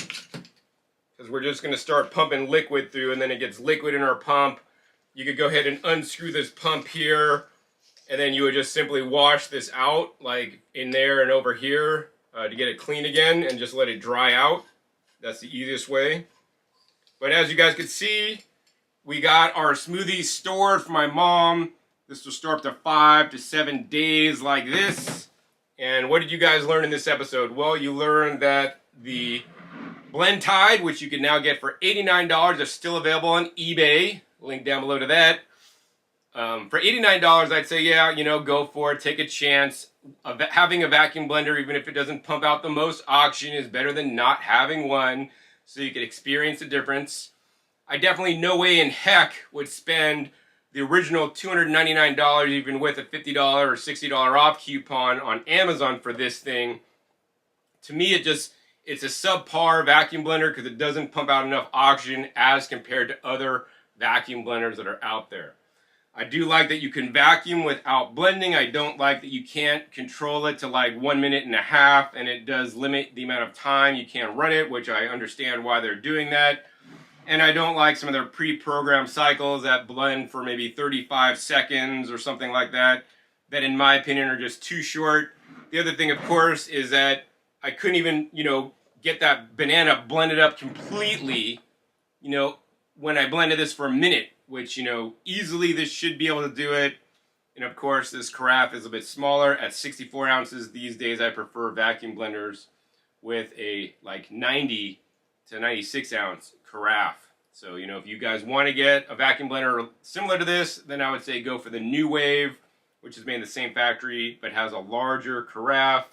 because we're just going to start pumping liquid through, and then it gets liquid in our pump. You could go ahead and unscrew this pump here, and then you would just simply wash this out, like in there and over here, to get it clean again, and just let it dry out. That's the easiest way. But as you guys can see, we got our smoothies stored for my mom. This will store up to 5 to 7 days like this. And what did you guys learn in this episode? Well, you learned that the Blendtide, which you can now get for $89, is still available on eBay. Link down below to that. For $89, I'd say, yeah, you know, go for it. Take a chance. Having a vacuum blender, even if it doesn't pump out the most oxygen, is better than not having one, so you can experience the difference. I definitely no way in heck would spend the original $299 even with a $50 or $60 off coupon on Amazon for this thing. To me, it's a subpar vacuum blender because it doesn't pump out enough oxygen as compared to other vacuum blenders that are out there. I do like that you can vacuum without blending. I don't like that you can't control it to like 1.5 minutes, and it does limit the amount of time you can run it, which I understand why they're doing that. And I don't like some of their pre-programmed cycles that blend for maybe 35 seconds or something like that, that in my opinion are just too short. The other thing, of course, is that I couldn't even, get that banana blended up completely, when I blended this for a minute, which, easily this should be able to do it. And of course, this carafe is a bit smaller at 64 ounces. These days, I prefer vacuum blenders with a like 90 to 96 ounce carafe. So, if you guys want to get a vacuum blender similar to this, then I would say go for the New Wave, which is made in the same factory, but has a larger carafe,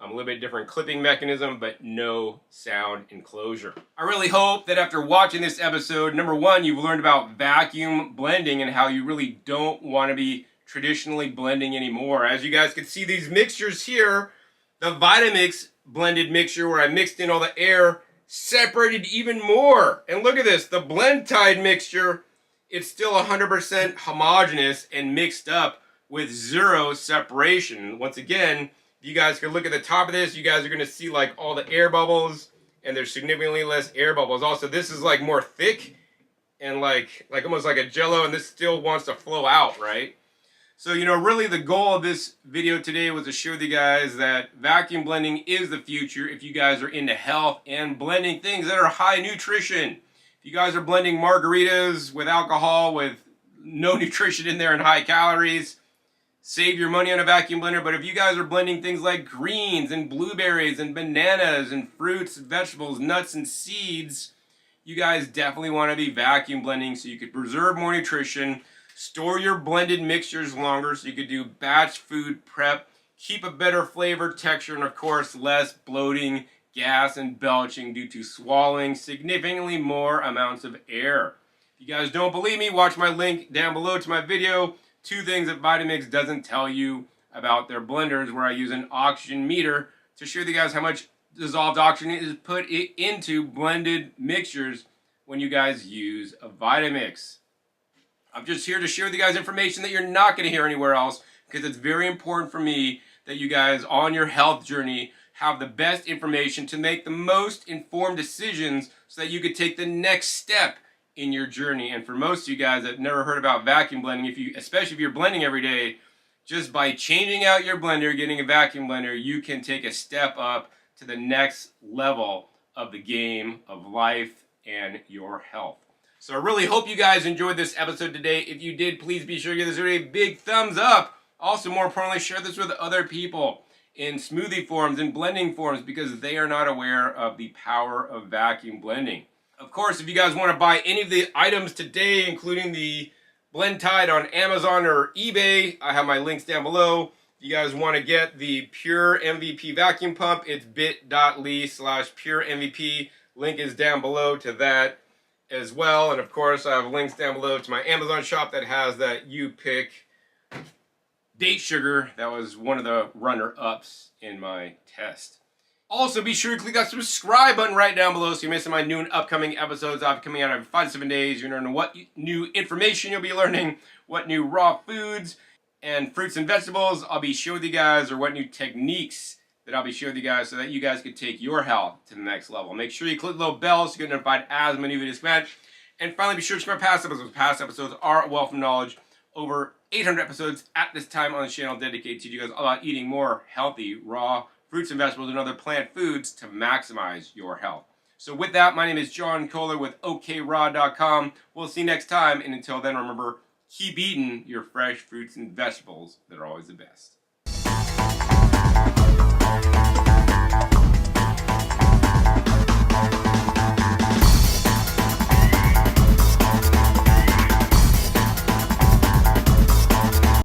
a little bit different clipping mechanism, but no sound enclosure. I really hope that after watching this episode, number one, you've learned about vacuum blending and how you really don't want to be traditionally blending anymore. As you guys can see, these mixtures here, the Vitamix blended mixture where I mixed in all the air, separated even more. And look at this, the Blendtide mixture, it's still 100% homogeneous and mixed up with zero separation. Once again, if you guys can look at the top of this, you guys are going to see like all the air bubbles, and there's significantly less air bubbles. Also, this is like more thick and like almost like a jello, and this still wants to flow out, right? So, really the goal of this video today was to show you guys that vacuum blending is the future if you guys are into health and blending things that are high nutrition. If you guys are blending margaritas with alcohol with no nutrition in there and high calories, save your money on a vacuum blender. But if you guys are blending things like greens and blueberries and bananas and fruits, vegetables, nuts, and seeds, you guys definitely want to be vacuum blending so you could preserve more nutrition, store your blended mixtures longer so you could do batch food prep, keep a better flavor, texture, and of course less bloating, gas, and belching due to swallowing significantly more amounts of air. If you guys don't believe me, watch my link down below to my video, 2 things that Vitamix doesn't tell you about their blenders, where I use an oxygen meter to show you guys how much dissolved oxygen is put into blended mixtures when you guys use a Vitamix. I'm just here to share with you guys information that you're not going to hear anywhere else, because it's very important for me that you guys on your health journey have the best information to make the most informed decisions so that you could take the next step in your journey. And for most of you guys that never heard about vacuum blending, especially if you're blending every day, just by changing out your blender, getting a vacuum blender, you can take a step up to the next level of the game of life and your health. So I really hope you guys enjoyed this episode today. If you did, please be sure to give this video a big thumbs up. Also, more importantly, share this with other people in smoothie forums and blending forums because they are not aware of the power of vacuum blending. Of course, if you guys want to buy any of the items today, including the Blendtide on Amazon or eBay, I have my links down below. If you guys want to get the Pure MVP vacuum pump, it's bit.ly/Pure MVP. Link is down below to that as well. And of course, I have links down below to my Amazon shop that has that You Pick date sugar. That was one of the runner-ups in my test. Also, be sure to click that subscribe button right down below so you're missing my new and upcoming episodes. I'll be coming out every 5 to 7 days. You're going to learn what new information you'll be learning, what new raw foods and fruits and vegetables I'll be sharing with you guys, or what new techniques that I'll be sharing with you guys so that you guys can take your health to the next level. Make sure you click the little bell so you get notified as my new videos come out. And finally, be sure to check my past episodes. Past episodes are a wealth of knowledge. Over 800 episodes at this time on the channel dedicated to you guys all about eating more healthy, raw fruits and vegetables and other plant foods to maximize your health. So with that, my name is John Kohler with OKRaw.com. We'll see you next time. And until then, remember, keep eating your fresh fruits and vegetables that are always the best.